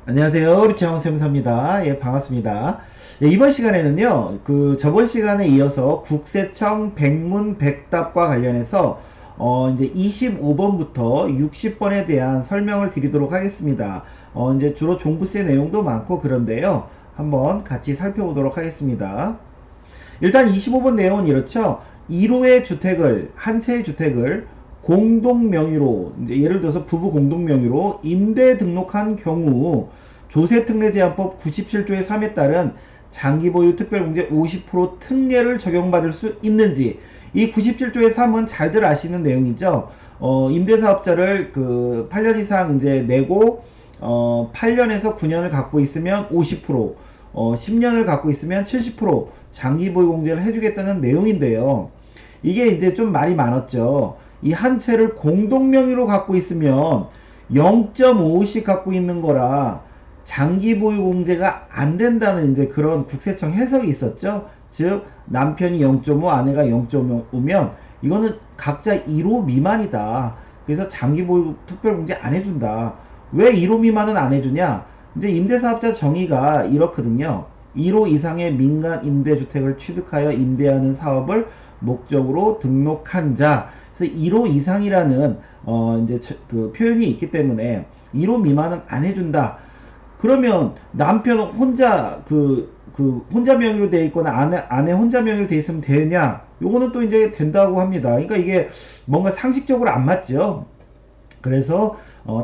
안녕하세요. 우리채원 세무사입니다. 예, 반갑습니다. 예, 이번 시간에는요, 저번 시간에 이어서 국세청 백문백답과 관련해서, 이제 25번부터 60번에 대한 설명을 드리도록 하겠습니다. 이제 주로 종부세 내용도 많고 그런데요, 한번 같이 살펴보도록 하겠습니다. 일단 25번 내용은 이렇죠. 1호의 주택을, 한 채의 주택을 공동명의로, 이제 예를 들어서 부부 공동명의로 임대 등록한 경우 조세특례제한법 97조의 3에 따른 장기보유 특별공제 50% 특례를 적용받을 수 있는지, 이 97조의 3은 잘들 아시는 내용이죠. 임대사업자를 8년 이상 이제 내고 8년에서 9년을 갖고 있으면 50%, 10년을 갖고 있으면 70% 장기보유공제를 해주겠다는 내용인데요. 이게 이제 좀 말이 많았죠. 이 한 채를 공동명의로 갖고 있으면 0.5씩 갖고 있는 거라 장기보유공제가 안 된다는 이제 그런 국세청 해석이 있었죠. 즉 남편이 0.5, 아내가 0.5면 이거는 각자 1호 미만이다. 그래서 장기보유 특별공제 안 해준다. 왜 1호 미만은 안 해주냐? 이제 임대사업자 정의가 이렇거든요. 1호 이상의 민간 임대주택을 취득하여 임대하는 사업을 목적으로 등록한 자. 그래서 1호 이상이라는 이제 그 표현이 있기 때문에 1호 미만은 안 해준다. 그러면 남편 혼자 혼자 명의로 돼 있거나 아내 혼자 명의로 돼 있으면 되냐? 요거는 또 이제 된다고 합니다. 그러니까 이게 뭔가 상식적으로 안 맞죠. 그래서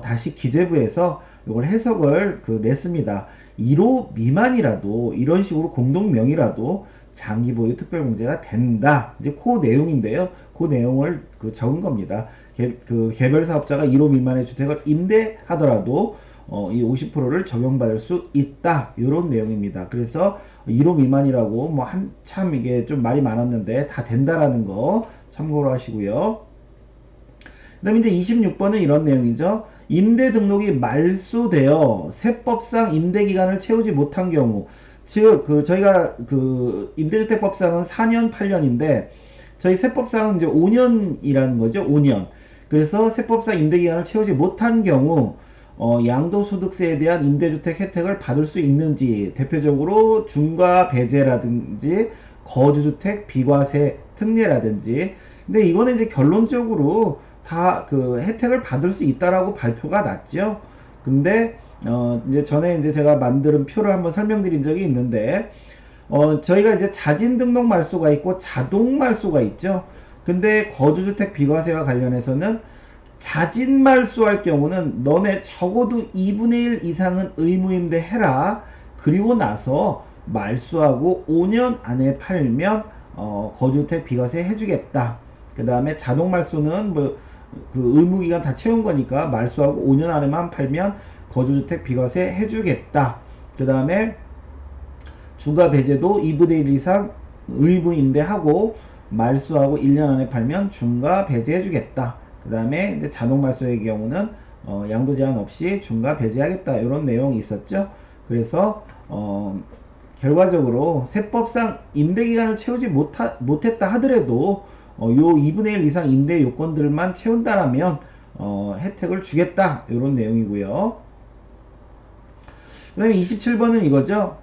다시 기재부에서 이걸 해석을 냈습니다. 1호 미만이라도 이런 식으로 공동명의라도 장기보유 특별공제가 된다. 이제 그 내용인데요. 그 내용을 적은 겁니다. 개별 사업자가 1호 미만의 주택을 임대하더라도 이 50%를 적용받을 수 있다. 이런 내용입니다. 그래서 1호 미만이라고 뭐 한참 이게 좀 말이 많았는데 다 된다라는 거 참고로 하시고요. 그 다음에 이제 26번은 이런 내용이죠. 임대 등록이 말소되어 세법상 임대 기간을 채우지 못한 경우, 즉 저희가 임대주택법상은 4년, 8년인데 저희 세법상은 이제 5년이라는 거죠. 5년. 그래서 세법상 임대 기간을 채우지 못한 경우 양도소득세에 대한 임대주택 혜택을 받을 수 있는지, 대표적으로 중과 배제라든지 거주주택 비과세 특례라든지. 근데 이거는 이제 결론적으로 다 혜택을 받을 수 있다라고 발표가 났죠. 근데 이제 전에 이제 제가 만든 표를 한번 설명드린 적이 있는데 저희가 이제 자진 등록 말소가 있고 자동 말소가 있죠. 근데 거주주택 비과세와 관련해서는 자진 말소할 경우는 너네 적어도 2분의 1 이상은 의무임대 해라. 그리고 나서 말소하고 5년 안에 팔면 거주주택 비과세 해주겠다. 그 다음에 자동 말소는 뭐 의무기간 다 채운 거니까 말소하고 5년 안에만 팔면 거주주택 비과세 해주겠다. 그 다음에 중과 배제도 2분의 1 이상 의무 임대하고 말소하고 1년 안에 팔면 중과 배제해주겠다. 그 다음에 자동 말소의 경우는 양도 제한 없이 중과 배제하겠다. 이런 내용이 있었죠. 그래서 결과적으로 세법상 임대기간을 채우지 못했다 하더라도 요 2분의 1 이상 임대 요건들만 채운다라면 혜택을 주겠다. 이런 내용이고요. 그 다음에 27번은 이거죠.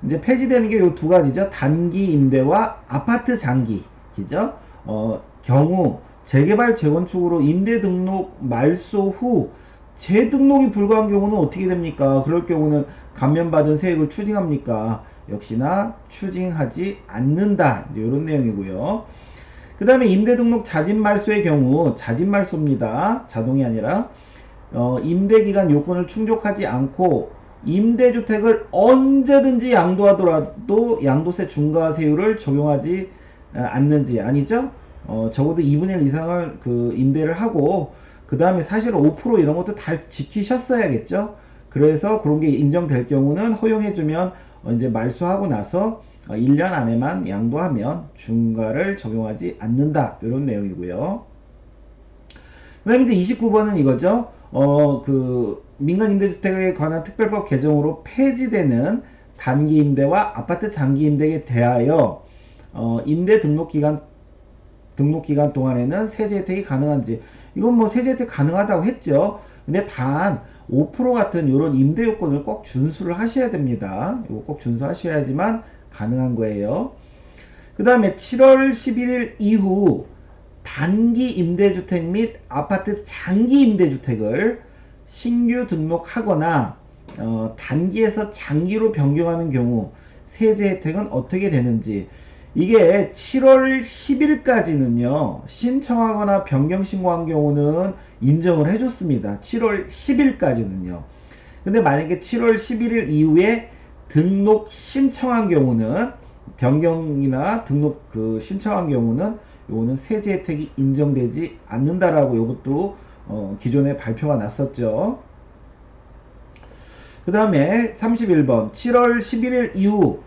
이제 폐지되는 게 요 두 가지죠. 단기 임대와 아파트 장기이죠. 경우 재개발 재건축으로 임대 등록 말소 후 재등록이 불가한 경우는 어떻게 됩니까? 그럴 경우는 감면받은 세액을 추징합니까? 역시나 추징하지 않는다. 이런 내용이고요. 그 다음에 임대등록 자진말소의 경우, 자진말소입니다. 자동이 아니라 임대기간 요건을 충족하지 않고 임대주택을 언제든지 양도하더라도 양도세 중과세율을 적용하지 않는지. 아니죠? 적어도 2분의 1 이상을 임대를 하고 그 다음에 사실은 5% 이런 것도 다 지키셨어야겠죠. 그래서 그런 게 인정될 경우는 허용해주면 이제 말소하고 나서 1년 안에만 양도하면 중과를 적용하지 않는다. 이런 내용이고요. 그 다음에 이제 29번은 이거죠. 민간 임대주택에 관한 특별법 개정으로 폐지되는 단기 임대와 아파트 장기 임대에 대하여 임대 등록 기간 동안에는 세제 혜택이 가능한지. 이건 뭐 세제 혜택 가능하다고 했죠. 근데 단 5% 같은 이런 임대 요건을 꼭 준수를 하셔야 됩니다. 이거 꼭 준수하셔야지만 가능한 거예요. 그 다음에 7월 11일 이후 단기 임대주택 및 아파트 장기 임대주택을 신규 등록하거나 단기에서 장기로 변경하는 경우 세제 혜택은 어떻게 되는지, 이게 7월 10일까지는요 신청하거나 변경 신고한 경우는 인정을 해줬습니다. 7월 10일까지는요. 근데 만약에 7월 11일 이후에 등록 신청한 경우는, 변경이나 등록 신청한 경우는 요거는 세제 혜택이 인정되지 않는다라고 요것도 기존에 발표가 났었죠. 그 다음에 31번 7월 11일 이후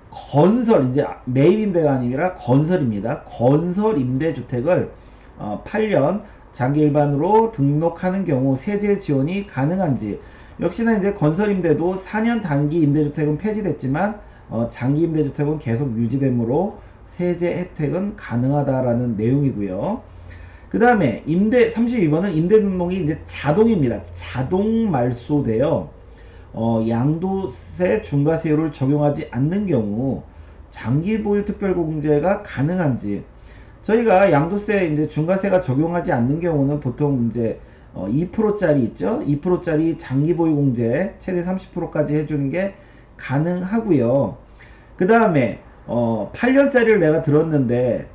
건설, 이제 매입 임대가 아니라 건설입니다. 건설 임대주택을 8년 장기 일반으로 등록하는 경우 세제 지원이 가능한지, 역시나 이제 건설 임대도 4년 단기 임대주택은 폐지됐지만 장기 임대주택은 계속 유지되므로 세제 혜택은 가능하다라는 내용이고요. 그 다음에 임대 32번은 임대 등록이 이제 자동입니다. 자동 말소되어 양도세 중과세율을 적용하지 않는 경우 장기 보유 특별공제가 가능한지, 저희가 양도세 이제 중과세가 적용하지 않는 경우는 보통 이제 2%짜리 있죠. 2%짜리 장기 보유 공제 최대 30%까지 해주는 게 가능하고요. 그 다음에 8년짜리를 내가 들었는데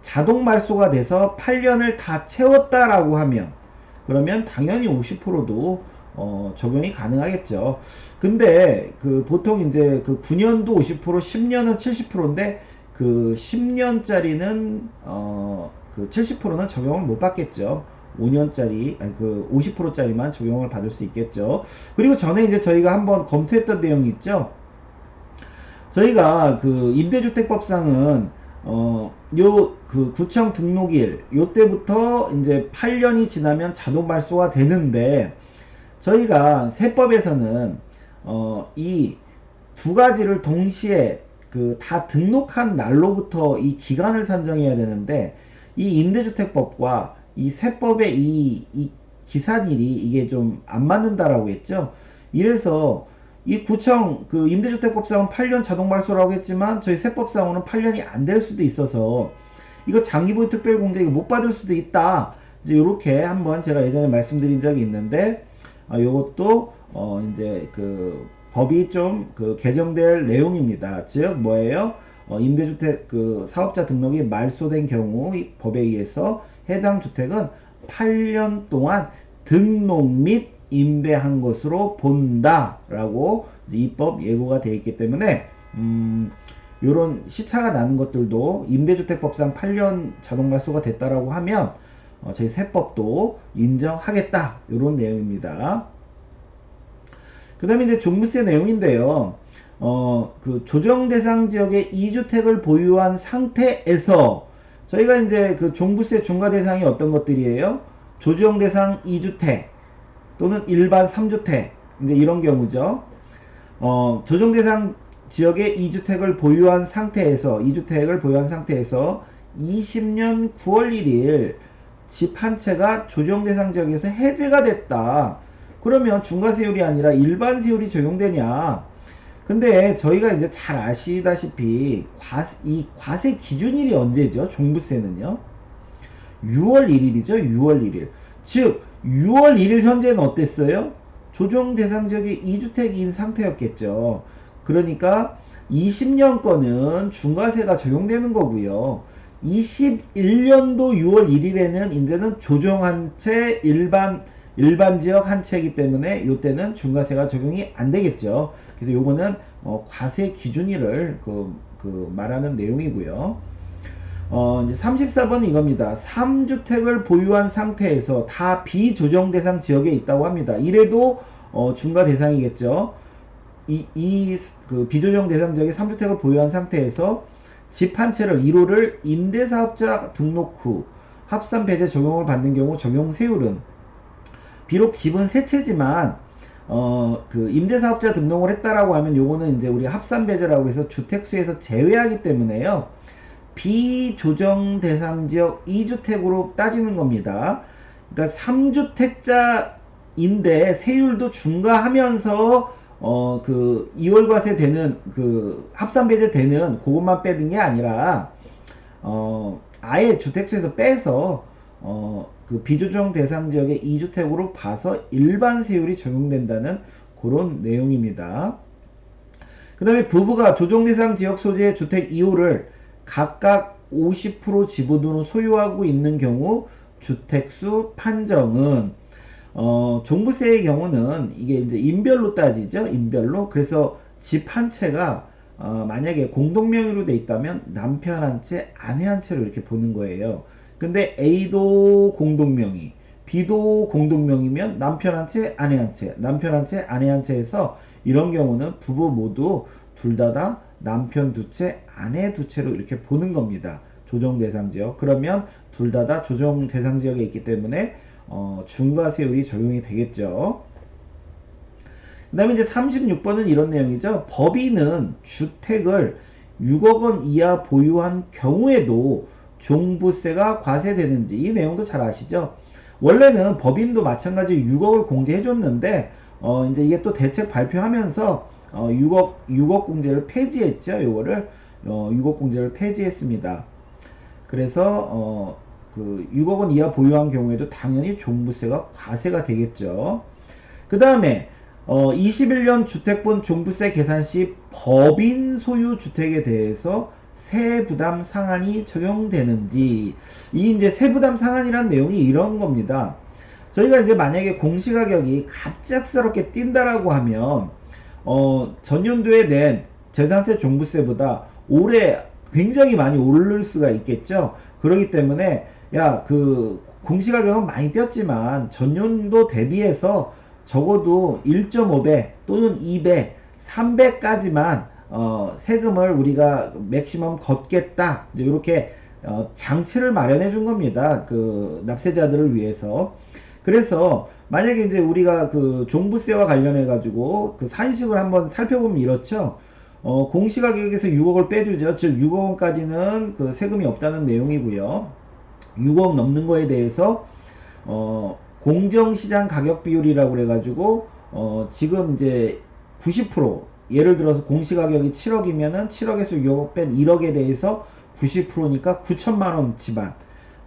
자동 말소가 돼서 8년을 다 채웠다라고 하면, 그러면 당연히 50%도 적용이 가능하겠죠. 근데 보통 이제 9년도 50%, 10년은 70%인데 10년짜리는 70%는 적용을 못 받겠죠. 5년짜리, 아니 50%짜리만 적용을 받을 수 있겠죠. 그리고 전에 이제 저희가 한번 검토했던 내용이 있죠. 저희가 임대주택법상은 구청 등록일 요때부터 이제 8년이 지나면 자동 발소가 되는데, 저희가 세법에서는 이 두 가지를 동시에 다 등록한 날로부터 이 기간을 산정해야 되는데, 이 임대주택법과 이 세법의 이 기산일이 이게 좀 안 맞는다라고 했죠. 이래서 이 구청 임대주택법상은 8년 자동 발소라고 했지만 저희 세법상으로는 8년이 안 될 수도 있어서 이거 장기보유 특별공제 못 받을 수도 있다. 이제 이렇게 한번 제가 예전에 말씀드린 적이 있는데, 요것도 이제 법이 좀 개정될 내용입니다. 즉 뭐예요? 임대주택 사업자 등록이 말소된 경우 이 법에 의해서 해당 주택은 8년 동안 등록 및 임대한 것으로 본다라고 입법 예고가 되어 있기 때문에 요런 시차가 나는 것들도 임대주택법상 8년 자동 말소가 됐다라고 하면 저희 세법도 인정하겠다, 요런 내용입니다. 그 다음에 이제 종부세 내용인데요. 조정 대상 지역에 2주택을 보유한 상태에서 저희가 이제 종부세 중과 대상이 어떤 것들이에요? 조정 대상 2주택 또는 일반 3주택, 이제 이런 경우죠. 조정 대상 지역에 2주택을 보유한 상태에서 20년 9월 1일 집 한 채가 조정 대상 지역에서 해제가 됐다. 그러면 중과세율이 아니라 일반 세율이 적용되냐? 근데 저희가 이제 잘 아시다시피 이 과세 기준일이 언제죠? 종부세는요. 6월 1일이죠. 6월 1일. 즉 6월 1일 현재는 어땠어요? 조정 대상 지역이 2주택인 상태였겠죠. 그러니까 20년 거는 중과세가 적용되는 거고요. 21년도 6월 1일에는 이제는 조정한 채 일반 지역 한 채이기 때문에 이때는 중과세가 적용이 안 되겠죠. 그래서 요거는 과세 기준일을 말하는 내용이고요. 이제 34번은 이겁니다. 3주택을 보유한 상태에서 다 비조정 대상 지역에 있다고 합니다. 이래도 중과 대상이겠죠. 비조정 대상 지역에 3주택을 보유한 상태에서 집 한 채를 1호를 임대사업자 등록 후 합산 배제 적용을 받는 경우 적용 세율은, 비록 집은 세 채지만 임대사업자 등록을 했다라고 하면 요거는 이제 우리 합산 배제라고 해서 주택수에서 제외하기 때문에요. 비조정 대상 지역 2주택으로 따지는 겁니다. 그러니까 3주택자 인데 세율도 중과하면서 그 2월 과세 되는 그 합산 배제 되는 그것만 빼는 게 아니라 아예 주택수에서 빼서 그 비조정 대상 지역의 2주택으로 봐서 일반 세율이 적용된다는 그런 내용입니다. 그 다음에 부부가 조정 대상 지역 소재의 주택 2호를 각각 50% 지분으로 소유하고 있는 경우 주택수 판정은 종부세의 경우는 이게 이제 인별로 따지죠. 인별로. 그래서 집 한 채가 만약에 공동명의로 돼 있다면 남편 한 채, 아내 한 채로 이렇게 보는 거예요. 근데 A도 공동명의, B도 공동명의면 남편 한 채, 아내 한 채, 남편 한 채, 아내 한 채 해서 이런 경우는 부부 모두 둘 다 남편 두 채, 아내 두 채로 이렇게 보는 겁니다. 조정 대상 지역. 그러면 둘 다 조정 대상 지역에 있기 때문에 중과세율이 적용이 되겠죠. 그 다음에 이제 36번은 이런 내용이죠. 법인은 주택을 6억 원 이하 보유한 경우에도 종부세가 과세되는지, 이 내용도 잘 아시죠? 원래는 법인도 마찬가지로 6억을 공제해 줬는데 이제 이게 또 대책 발표하면서 6억 공제를 폐지했죠. 요거를 6억 공제를 폐지했습니다. 그래서 그 6억 원 이하 보유한 경우에도 당연히 종부세가 과세가 되겠죠. 그 다음에 21년 주택본 종부세 계산 시 법인 소유 주택에 대해서 세부담 상한이 적용되는지, 이 이제 세부담 상한이라는 내용이 이런 겁니다. 저희가 이제 만약에 공시가격이 갑작스럽게 뛴다라고 하면 전년도에 낸 재산세 종부세보다 올해 굉장히 많이 오를 수가 있겠죠. 그렇기 때문에 야, 그 공시가격은 많이 뛰었지만 전년도 대비해서 적어도 1.5배 또는 2배, 3배까지만 세금을 우리가 맥시멈 걷겠다. 이렇게 장치를 마련해 준 겁니다. 그 납세자들을 위해서. 그래서 만약에 이제 우리가 그 종부세와 관련해 가지고 그 산식을 한번 살펴보면 이렇죠. 공시가격에서 6억을 빼주죠. 즉 6억 원까지는 그 세금이 없다는 내용이고요. 6억 넘는 거에 대해서 공정시장 가격 비율이라고 그래가지고 지금 이제 90% 예를 들어서 공시가격이 7억이면은 7억에서 6억 뺀 1억에 대해서 90%니까 9천만 원치만,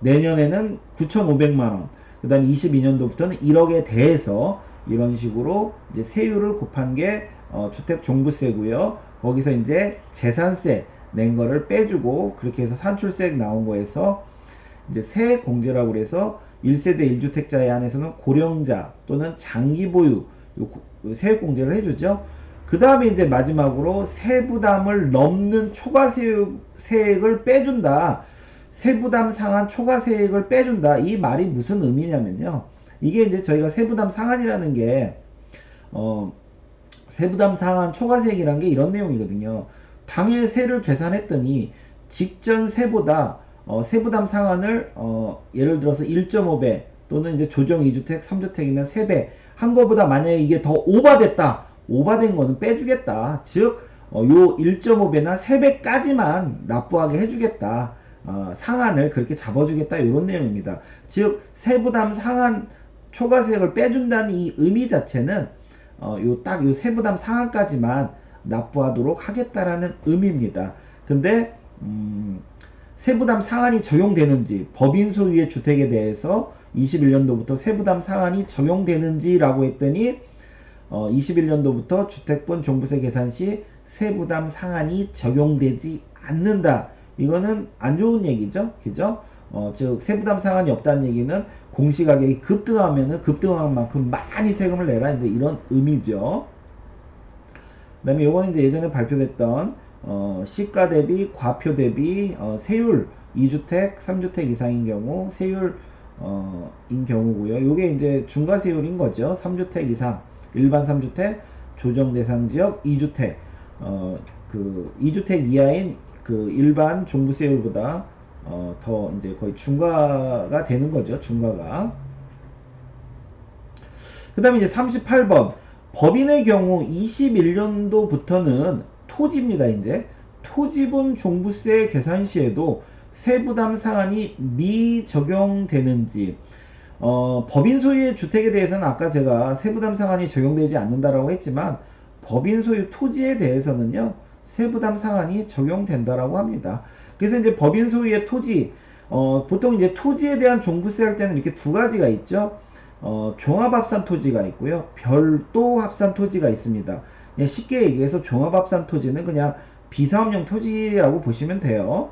내년에는 9,500만 원, 그 다음에 22년도부터는 1억에 대해서 이런 식으로 이제 세율을 곱한 게 주택 종부세고요. 거기서 이제 재산세 낸 거를 빼주고 그렇게 해서 산출세 나온 거에서 이제 세 공제라고 그래서 1세대 1주택자에 한해서는 고령자 또는 장기 보유 세액 공제를 해주죠. 그 다음에 이제 마지막으로 세부담을 넘는 초과세액을 빼준다. 세부담 상한 초과세액을 빼준다. 이 말이 무슨 의미냐면요. 이게 이제 저희가 세부담 상한이라는 게 세부담 상한 초과세액이라는 게 이런 내용이거든요. 당일 세를 계산했더니 직전 세보다 세부담 상한을 예를 들어서 1.5배 또는 이제 조정 2주택, 3주택이면 3배 한 거보다 만약에 이게 더 오바됐다. 오바된 거는 빼주겠다. 즉, 요 1.5배나 3배까지만 납부하게 해주겠다. 상한을 그렇게 잡아주겠다. 이런 내용입니다. 즉, 세부담 상한 초과세액을 빼준다는 이 의미 자체는 요 세부담 상한까지만 납부하도록 하겠다라는 의미입니다. 근데 세부담 상한이 적용되는지, 법인 소유의 주택에 대해서 21년도부터 세부담 상한이 적용되는지 라고 했더니 21년도부터 주택분 종부세 계산 시 세부담 상한이 적용되지 않는다. 이거는 안 좋은 얘기죠. 그죠? 즉 세부담 상한이 없다는 얘기는 공시가격이 급등하면은 급등한 만큼 많이 세금을 내라, 이제 이런 의미죠. 그 다음에 요거는 이제 예전에 발표됐던 시가 대비 과표 대비 세율 2주택 3주택 이상인 경우 세율 인 경우고요. 요게 이제 중과세율인 거죠. 3주택 이상 일반 3주택 조정 대상 지역 2주택 그 2주택 이하인 그 일반 종부세율보다 더 이제 거의 중과가 되는 거죠. 중과가. 그 다음에 이제 38번 법인의 경우 21년도부터는 토지입니다. 이제 토지분 종부세 계산 시에도 세부담 상한이 미적용되는지, 법인 소유의 주택에 대해서는 아까 제가 세부담 상한이 적용되지 않는다라고 했지만 법인 소유 토지에 대해서는요 세부담 상한이 적용된다라고 합니다. 그래서 이제 법인 소유의 토지 보통 이제 토지에 대한 종부세 할 때는 이렇게 두 가지가 있죠. 종합합산 토지가 있고요. 별도 합산 토지가 있습니다. 그냥 쉽게 얘기해서 종합합산 토지는 그냥 비사업용 토지라고 보시면 돼요.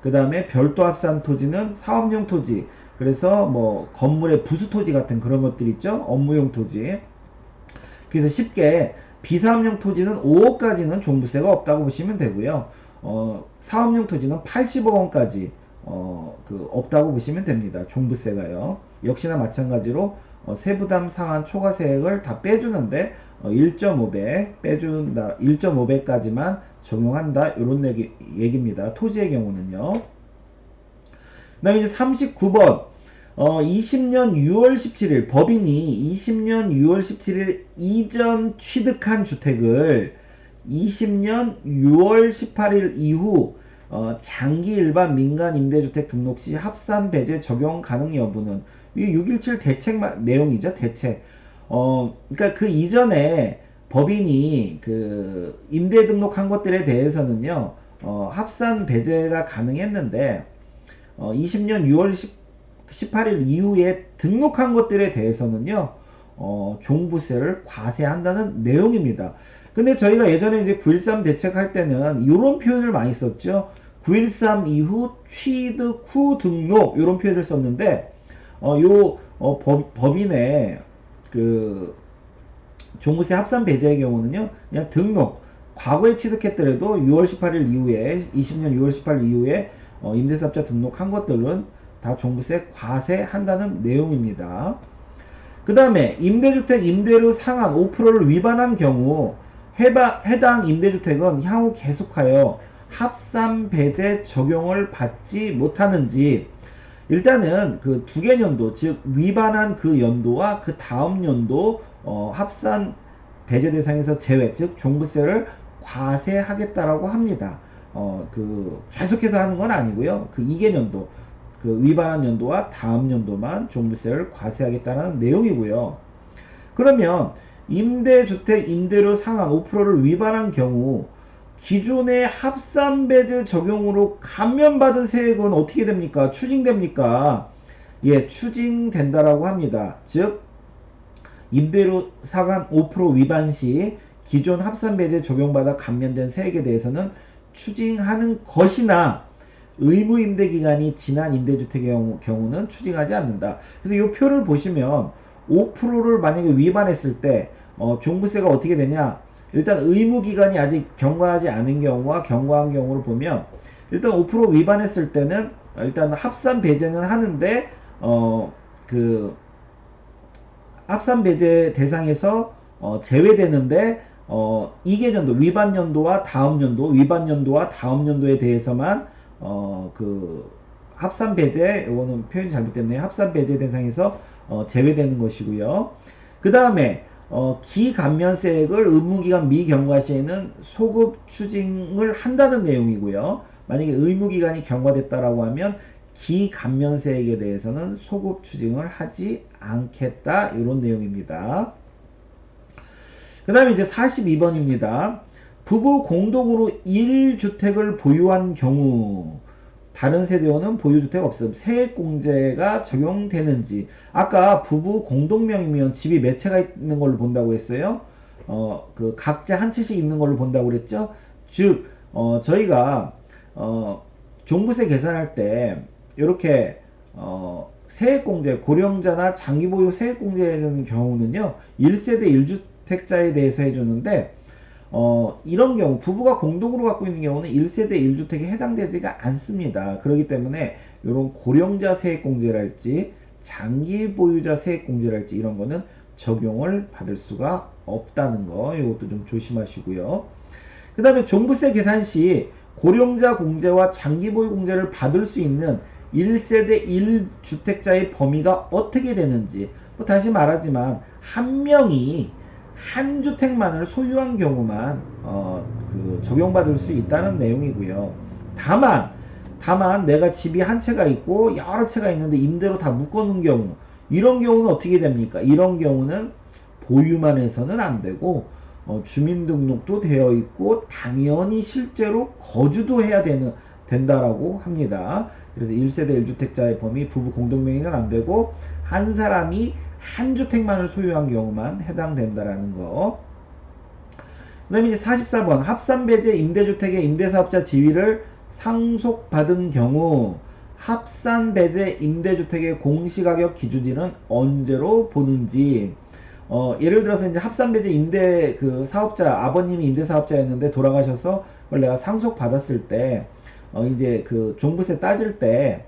그 다음에 별도 합산 토지는 사업용 토지. 그래서 뭐 건물의 부수 토지 같은 그런 것들 있죠. 업무용 토지. 그래서 쉽게 비사업용 토지는 5억까지는 종부세가 없다고 보시면 되고요. 사업용 토지는 80억 원까지 없다고 보시면 됩니다. 종부세가요. 역시나 마찬가지로 세부담 상한 초과세액을 다 빼주는데 1.5배 빼준다. 1.5배까지만 적용한다. 이런 얘기입니다. 토지의 경우는요. 그 다음에 이제 39번 20년 6월 17일 법인이 20년 6월 17일 이전 취득한 주택을 20년 6월 18일 이후 장기 일반 민간 임대주택 등록 시 합산 배제 적용 가능 여부는 이 617 대책 내용이죠. 대책. 그러니까 그 이전에 법인이 그 임대 등록한 것들에 대해서는요. 합산 배제가 가능했는데 20년 6월 18일 이후에 등록한 것들에 대해서는요, 종부세를 과세한다는 내용입니다. 근데 저희가 예전에 이제 9.13 대책할 때는 이런 표현을 많이 썼죠. 9.13 이후 취득 후 등록 이런 표현을 썼는데 법인의 그 종부세 합산 배제의 경우는요, 그냥 등록 과거에 취득했더라도 6월 18일 이후에 20년 6월 18일 이후에 임대사업자 등록한 것들은 다 종부세 과세한다는 내용입니다. 그 다음에 임대주택 임대료 상한 5%를 위반한 경우 해당 임대주택은 향후 계속하여 합산 배제 적용을 받지 못하는지 일단은 그 두 개 연도 즉 위반한 그 연도와 그 다음 연도 합산 배제 대상에서 제외 즉 종부세를 과세하겠다라고 합니다. 그 계속해서 하는 건 아니고요. 그 2개년도 그 위반한 연도와 다음 연도만 종부세를 과세하겠다는 내용이고요. 그러면 임대주택 임대료 상한 5%를 위반한 경우 기존의 합산배제 적용으로 감면받은 세액은 어떻게 됩니까? 추징됩니까? 예, 추징된다라고 합니다. 즉 임대료 상한 5% 위반 시 기존 합산배제 적용받아 감면된 세액에 대해서는 추징하는 것이나 의무임대기간이 지난 임대주택의 경우는 추징하지 않는다. 그래서 이 표를 보시면 5%를 만약에 위반했을 때 종부세가 어떻게 되냐? 일단 의무기간이 아직 경과하지 않은 경우와 경과한 경우를 보면 일단 5% 위반했을 때는 일단 합산 배제는 하는데 그 합산 배제 대상에서 제외되는데 2개년도 위반 연도와 다음 연도 위반 연도와 다음 연도에 대해서만 그 합산 배제 이거는 표현이 잘못됐네요. 합산 배제 대상에서 제외되는 것이고요. 그 다음에 기감면세액을 의무기간 미경과 시에는 소급 추징을 한다는 내용이고요. 만약에 의무기간이 경과됐다라고 하면 기감면세액에 대해서는 소급 추징을 하지 않겠다 이런 내용입니다. 그 다음에 이제 42번입니다. 부부 공동으로 1주택을 보유한 경우 다른 세대원은 보유주택 없음 세액공제가 적용되는지 아까 부부 공동명이면 집이 몇 채가 있는 걸로 본다고 했어요. 그 각자 한 채씩 있는 걸로 본다고 그랬죠. 즉 저희가 종부세 계산할 때 이렇게 세액공제 고령자나 장기보유 세액공제하는 경우는요 1세대 1주택자에 대해서 해주는데 이런 경우 부부가 공동으로 갖고 있는 경우는 1세대 1주택에 해당되지가 않습니다. 그렇기 때문에 이런 고령자 세액공제랄지 장기 보유자 세액공제랄지 이런 거는 적용을 받을 수가 없다는 거 이것도 좀 조심하시고요. 그 다음에 종부세 계산 시 고령자 공제와 장기 보유 공제를 받을 수 있는 1세대 1주택자의 범위가 어떻게 되는지 다시 말하지만 한 명이 한 주택만을 소유한 경우만 그 적용받을 수 있다는 내용이고요. 다만 내가 집이 한 채가 있고 여러 채가 있는데 임대로 다 묶어놓은 경우 이런 경우는 어떻게 됩니까? 이런 경우는 보유만 해서는 안 되고 주민등록도 되어 있고 당연히 실제로 거주도 해야 된다라고 합니다. 그래서 1세대 1주택자의 범위 부부 공동명의는 안 되고 한 사람이 한 주택만을 소유한 경우만 해당된다라는 거. 그 다음에 이제 44번 합산배제 임대주택의 임대사업자 지위를 상속받은 경우 합산배제 임대주택의 공시가격 기준일은 언제로 보는지. 예를 들어서 이제 합산배제 임대 그 사업자 아버님이 임대사업자였는데 돌아가셔서 그걸 내가 상속받았을 때 이제 그 종부세 따질 때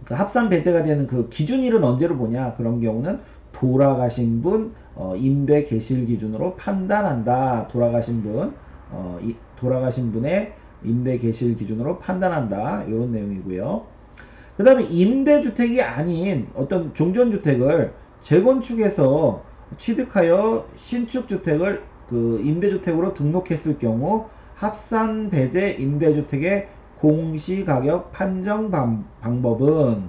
그 합산 배제가 되는 그 기준일은 언제로 보냐? 그런 경우는 돌아가신 분 임대 개시일 기준으로 판단한다. 돌아가신 분의 임대 개시일 기준으로 판단한다. 이런 내용이고요. 그 다음에 임대주택이 아닌 어떤 종전주택을 재건축해서 취득하여 신축주택을 그 임대주택으로 등록했을 경우 합산 배제 임대주택의 공시가격 판정 방법은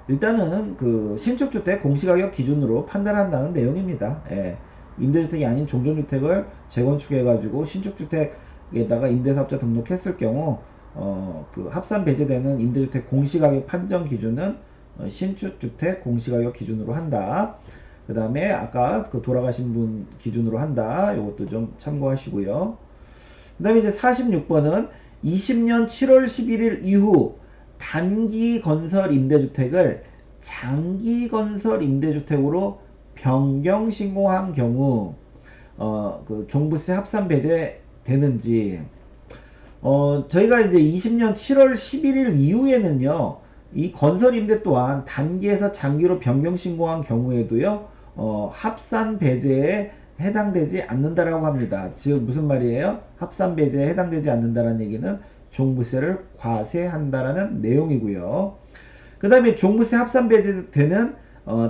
일단은 그 신축주택 공시가격 기준으로 판단한다는 내용입니다. 예. 임대주택이 아닌 종전주택을 재건축해가지고 신축주택에다가 임대사업자 등록했을 경우 그 합산 배제되는 임대주택 공시가격 판정 기준은 신축주택 공시가격 기준으로 한다. 그 다음에 아까 그 돌아가신 분 기준으로 한다. 이것도 좀 참고하시고요. 그 다음에 이제 46번은 20년 7월 11일 이후 단기 건설 임대주택을 장기 건설 임대주택으로 변경 신고한 경우 그 종부세 합산 배제 되는지. 저희가 이제 20년 7월 11일 이후에는요, 이 건설 임대 또한 단기에서 장기로 변경 신고한 경우에도요, 합산 배제에 해당되지 않는다라고 합니다. 즉 무슨 말이에요? 합산 배제에 해당되지 않는다라는 얘기는 종부세를 과세한다라는 내용이고요. 그 다음에 종부세 합산 배제되는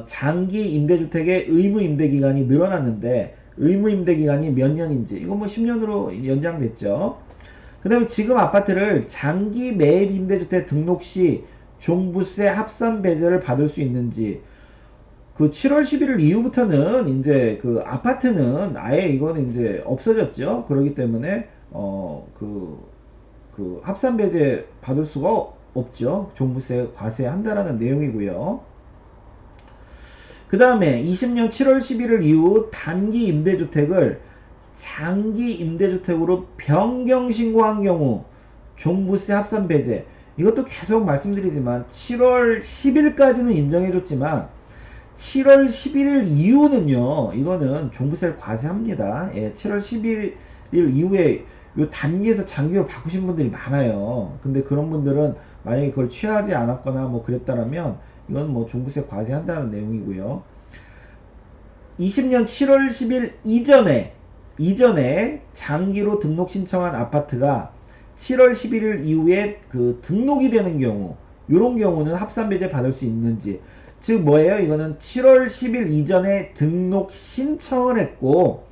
장기 임대주택의 의무 임대 기간이 늘어났는데 의무 임대 기간이 몇 년인지 이거 뭐 10년으로 연장됐죠. 그 다음에 지금 아파트를 장기 매입 임대주택 등록 시 종부세 합산 배제를 받을 수 있는지. 그 7월 11일 이후부터는 이제 그 아파트는 아예 이거는 이제 없어졌죠. 그렇기 때문에 그 합산 배제 받을 수가 없죠. 종부세 과세한다라는 내용이고요. 그 다음에 20년 7월 11일 이후 단기 임대주택을 장기 임대주택으로 변경 신고한 경우 종부세 합산 배제. 이것도 계속 말씀드리지만 7월 10일까지는 인정해줬지만 7월 11일 이후는요, 이거는 종부세를 과세합니다. 예, 7월 11일 이후에 요 단기에서 장기로 바꾸신 분들이 많아요. 근데 그런 분들은 만약에 그걸 취하지 않았거나 뭐 그랬다면 이건 뭐 종부세 과세한다는 내용이고요. 20년 7월 10일 이전에 장기로 등록 신청한 아파트가 7월 11일 이후에 그 등록이 되는 경우, 이런 경우는 합산 배제 받을 수 있는지. 즉 뭐예요? 이거는 7월 10일 이전에 등록 신청을 했고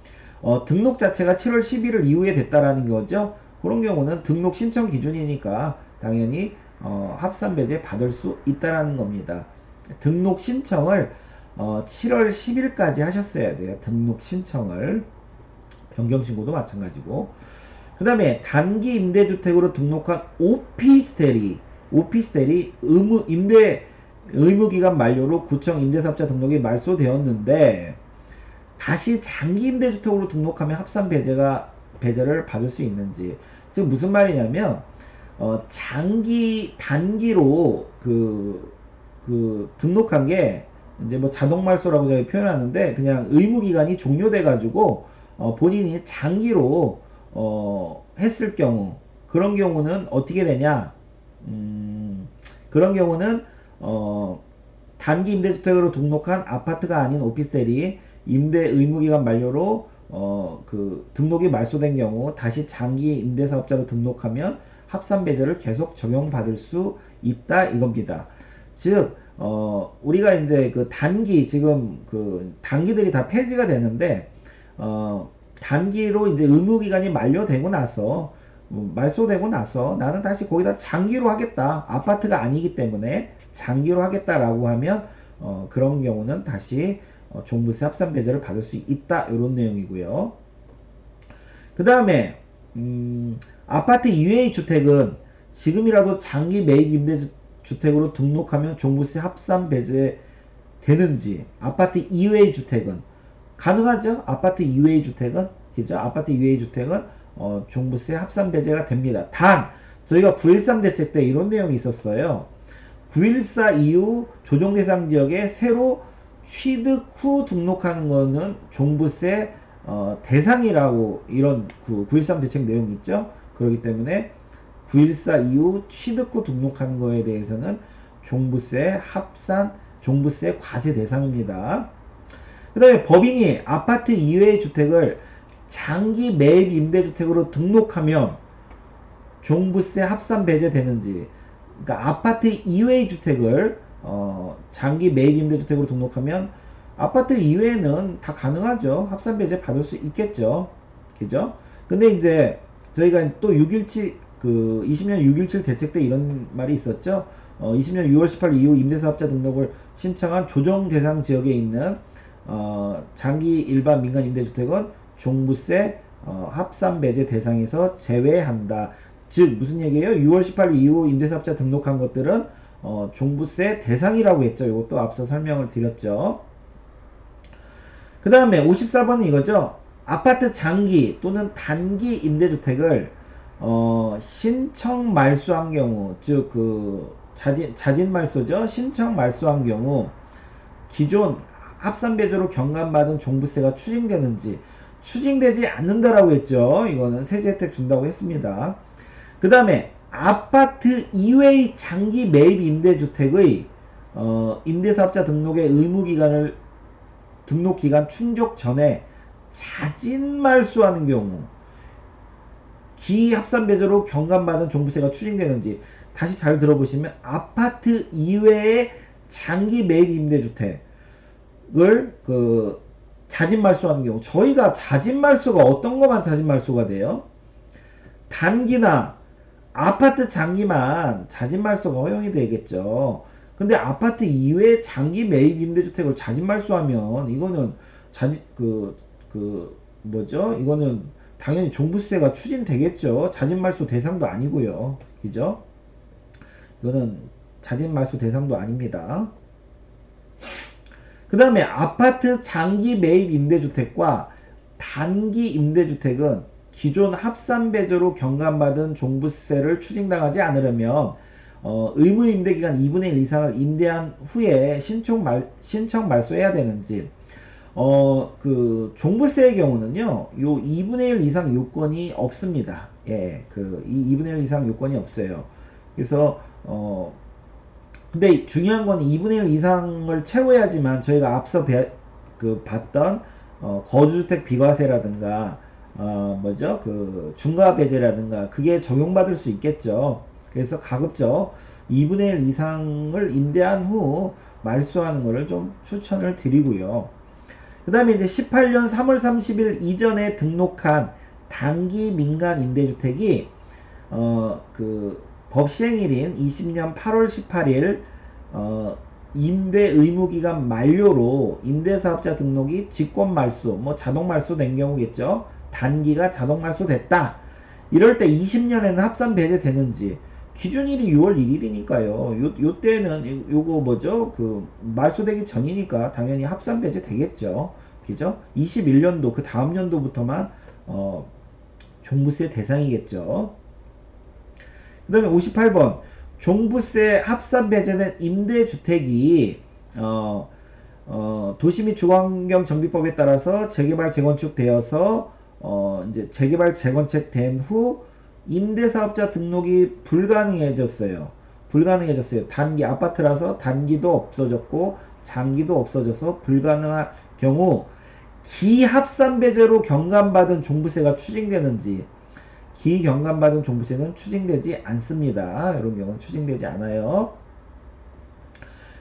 등록 자체가 7월 11일 이후에 됐다라는 거죠. 그런 경우는 등록 신청 기준이니까 당연히 합산 배제 받을 수 있다라는 겁니다. 등록 신청을 7월 10일까지 하셨어야 돼요. 등록 신청을. 변경 신고도 마찬가지고. 그 다음에 단기 임대주택으로 등록한 오피스텔이 의무기간 만료로 구청 임대사업자 등록이 말소되었는데 다시 장기 임대주택으로 등록하면 합산 배제를 받을 수 있는지. 즉 무슨 말이냐면 단기로 그 등록한 게 이제 뭐 자동 말소라고 저희 표현하는데 그냥 의무기간이 종료돼 가지고 본인이 장기로 했을 경우, 그런 경우는 어떻게 되냐? 그런 경우는 단기 임대주택으로 등록한 아파트가 아닌 오피스텔이 임대 의무기간 만료로 그 등록이 말소된 경우 다시 장기 임대사업자로 등록하면 합산 배제를 계속 적용받을 수 있다 이겁니다. 즉 우리가 이제 그 지금 그 단기들이 다 폐지가 되는데 단기로 이제 의무기간이 만료되고 나서 말소되고 나서 나는 다시 거기다 장기로 하겠다. 아파트가 아니기 때문에 장기로 하겠다라고 하면 그런 경우는 다시 종부세 합산 배제를 받을 수 있다 이런 내용이고요. 그 다음에 아파트 이외의 주택은 지금이라도 장기 매입 임대주택으로 등록하면 종부세 합산 배제 되는지. 아파트 이외의 주택은 가능하죠. 아파트 이외의 주택은 그죠. 아파트 이외의 주택은 종부세 합산 배제가 됩니다. 단 저희가 9.13 대책 때 이런 내용이 있었어요. 9.14 이후 조정 대상 지역에 새로 취득 후 등록하는 거는 종부세 대상이라고 이런 그 9.13 대책 내용이 있죠. 그렇기 때문에 9.14 이후 취득 후 등록하는 거에 대해서는 종부세 과세 대상입니다. 그 다음에 법인이 아파트 이외의 주택을 장기 매입 임대주택으로 등록하면 종부세 합산 배제되는지. 그러니까 아파트 이외의 주택을 장기 매입 임대주택으로 등록하면 아파트 이외에는 다 가능하죠. 합산 배제 받을 수 있겠죠. 그죠? 근데 이제 저희가 또 617 그 20년 617 대책 때 이런 말이 있었죠. 20년 6월 18일 이후 임대사업자 등록을 신청한 조정 대상 지역에 있는 장기 일반 민간 임대주택은 종부세 합산 배제 대상에서 제외한다. 즉 무슨 얘기예요? 6월 18일 이후 임대사업자 등록한 것들은 종부세 대상이라고 했죠. 이것도 앞서 설명을 드렸죠. 그 다음에 54번은 이거죠. 아파트 장기 또는 단기 임대주택을 신청 말소한 경우, 즉 그 자진 말소죠. 신청 말소한 경우 기존 합산 배제로 경감받은 종부세가 추징되는지. 추징되지 않는다라고 했죠. 이거는 세제 혜택 준다고 했습니다. 그 다음에 아파트 이외의 장기 매입 임대주택의 임대사업자 등록의 의무기간을 등록기간 충족 전에 자진 말소하는 경우 기합산배제로 경감받은 종부세가 추징되는지. 다시 잘 들어보시면 아파트 이외의 장기 매입 임대주택을 그 자진 말소하는 경우, 저희가 자진 말소가 어떤 것만 자진 말소가 돼요? 단기나 아파트 장기만 자진 말소가 허용이 되겠죠. 근데 아파트 이외에 장기 매입 임대주택을 자진 말소하면 이거는 뭐죠? 이거는 당연히 종부세가 추진되겠죠. 자진 말소 대상도 아니고요. 그죠? 이거는 자진 말소 대상도 아닙니다. 그 다음에 아파트 장기 매입 임대주택과 단기 임대주택은 기존 합산배제로 경감받은 종부세를 추징당하지 않으려면 의무 임대기간 2분의 1 이상을 임대한 후에 신청 말소해야 되는지. 그 종부세의 경우는요, 요 2분의 1 이상 요건이 없습니다. 예, 이 2분의 1 이상 요건이 없어요. 그래서 근데 중요한 건 2분의 1 이상을 채워야지만 저희가 앞서 봤던 거주주택 비과세라든가 뭐죠? 그 중과 배제라든가 그게 적용받을 수 있겠죠. 그래서 가급적 2분의 1 이상을 임대한 후 말소하는 것을 좀 추천을 드리고요. 그 다음에 이제 18년 3월 30일 이전에 등록한 단기 민간 임대주택이 그 법시행일인 20년 8월 18일 임대 의무기간 만료로 임대사업자 등록이 직권 말소, 뭐 자동 말소된 경우겠죠. 단기가 자동 말소됐다. 이럴 때 20년에는 합산 배제되는지. 기준일이 6월 1일이니까요. 요 때는 요거 뭐죠? 그 말소되기 전이니까 당연히 합산 배제 되겠죠. 그죠? 21년도 그 다음 연도부터만 종부세 대상이겠죠. 그 다음에 58번 종부세 합산 배제된 임대주택이 도시 및 주거환경 정비법에 따라서 재개발 재건축 되어서 이제 재개발 재건축 된 후 임대사업자 등록이 불가능해졌어요. 단기 아파트라서 단기도 없어졌고 장기도 없어져서 불가능한 경우 기합산배제로 경감받은 종부세가 추징되는지. 기경감받은 종부세는 추징되지 않습니다. 이런 경우는 추징되지 않아요.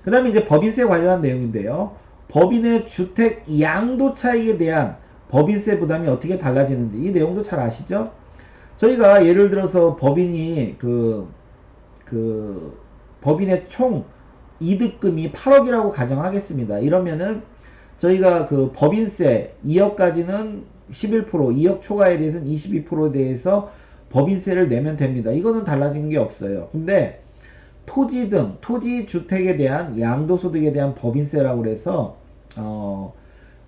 그 다음에 이제 법인세 관련한 내용인데요. 법인의 주택 양도 차익에 대한 법인세 부담이 어떻게 달라지는지 이 내용도 잘 아시죠? 저희가 예를 들어서 법인이 법인의 총 이득금이 8억이라고 가정하겠습니다. 이러면은 저희가 그 법인세 2억까지는 11%, 2억 초과에 대해서는 22%에 대해서 법인세를 내면 됩니다. 이거는 달라진 게 없어요. 근데 토지 등 토지 주택에 대한 양도소득에 대한 법인세라고 그래서 어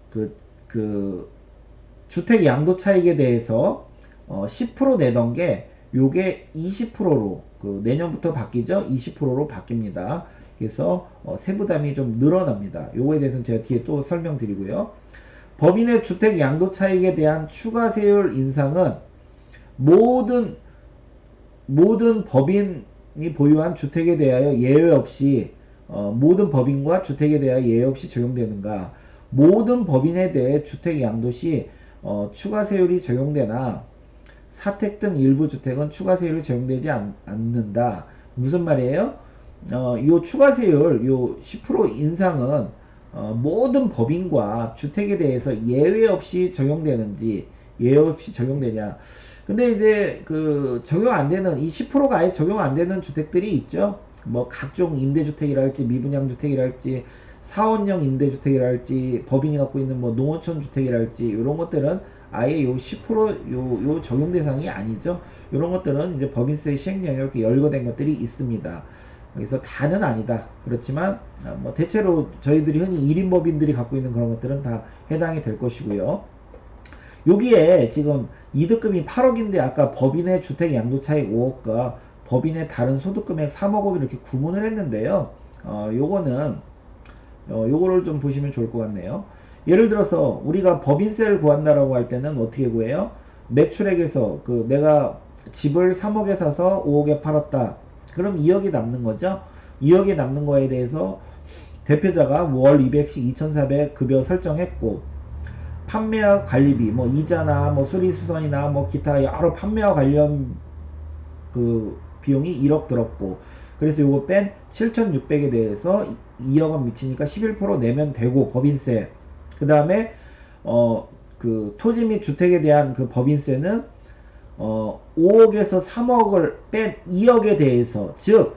그 그 주택 양도 차익에 대해서 10% 내던 게 요게 20%로 그 내년부터 바뀌죠. 20%로 바뀝니다. 그래서 세부담이 좀 늘어납니다. 요거에 대해서는 제가 뒤에 또 설명드리고요. 법인의 주택 양도 차익에 대한 추가 세율 인상은 모든 법인이 보유한 주택에 대하여 예외 없이 모든 법인과 주택에 대하여 예외 없이 적용되는가? 모든 법인에 대해 주택 양도 시 추가 세율이 적용되나 사택 등 일부 주택은 추가 세율이 적용되지 않는다. 무슨 말이에요? 요 추가 세율 요 10% 인상은 모든 법인과 주택에 대해서 예외 없이 적용되는지 예외 없이 적용되냐. 근데 이제 그 적용 안 되는 이 10%가 아예 적용 안 되는 주택들이 있죠. 뭐 각종 임대주택이랄지 미분양주택이랄지 사원형 임대주택이랄지 법인이 갖고 있는 뭐 농어촌 주택이랄지 이런 것들은 아예 요 10% 요 적용 대상이 아니죠. 이런 것들은 이제 법인세 시행령에 이렇게 열거된 것들이 있습니다. 그래서 다는 아니다. 그렇지만 뭐 대체로 저희들이 흔히 1인 법인들이 갖고 있는 그런 것들은 다 해당이 될 것이고요. 여기에 지금 이득금이 8억인데 아까 법인의 주택 양도 차익 5억과 법인의 다른 소득금액 3억으로 이렇게 구분을 했는데요. 요거는 요거를 좀 보시면 좋을 것 같네요. 예를 들어서 우리가 법인세를 구한다라고 할 때는 어떻게 구해요? 매출액에서 그 내가 집을 3억에 사서 5억에 팔았다. 그럼 2억이 남는 거죠. 2억이 남는 거에 대해서 대표자가 월 200씩 2,400 급여 설정했고 판매와 관리비 뭐 이자나 뭐 수리수선이나 뭐 기타 여러 판매와 관련 그 비용이 1억 들었고 그래서 요거 뺀 7,600에 대해서 2억 원 미치니까 11% 내면 되고 법인세 그 다음에 그 토지 및 주택에 대한 그 법인세는 5억에서 3억을 뺀 2억에 대해서 즉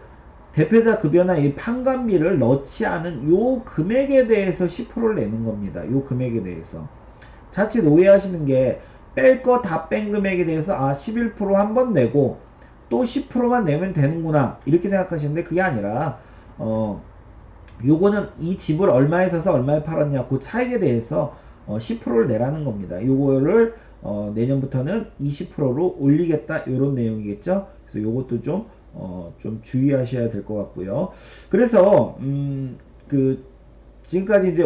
대표자 급여나 이 판관비를 넣지 않은 요 금액에 대해서 10%를 내는 겁니다. 요 금액에 대해서 자칫 오해하시는 게 뺄 거 다 뺀 금액에 대해서 11% 한 번 내고 또 10%만 내면 되는구나 이렇게 생각하시는데 그게 아니라 요거는 이 집을 얼마에 사서 얼마에 팔았냐 그 차익에 대해서 10%를 내라는 겁니다. 요거를 내년부터는 20%로 올리겠다 이런 내용이겠죠. 그래서 요것도 좀 주의하셔야 될 것 같고요. 그래서 그 지금까지 이제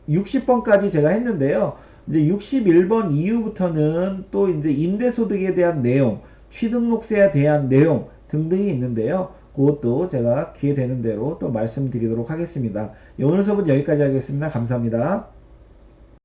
60번까지 제가 했는데요. 이제 61번 이후부터는 또 이제 임대소득에 대한 내용, 취등록세에 대한 내용 등등이 있는데요. 그것도 제가 기회 되는 대로 또 말씀드리도록 하겠습니다. 오늘 수업은 여기까지 하겠습니다. 감사합니다.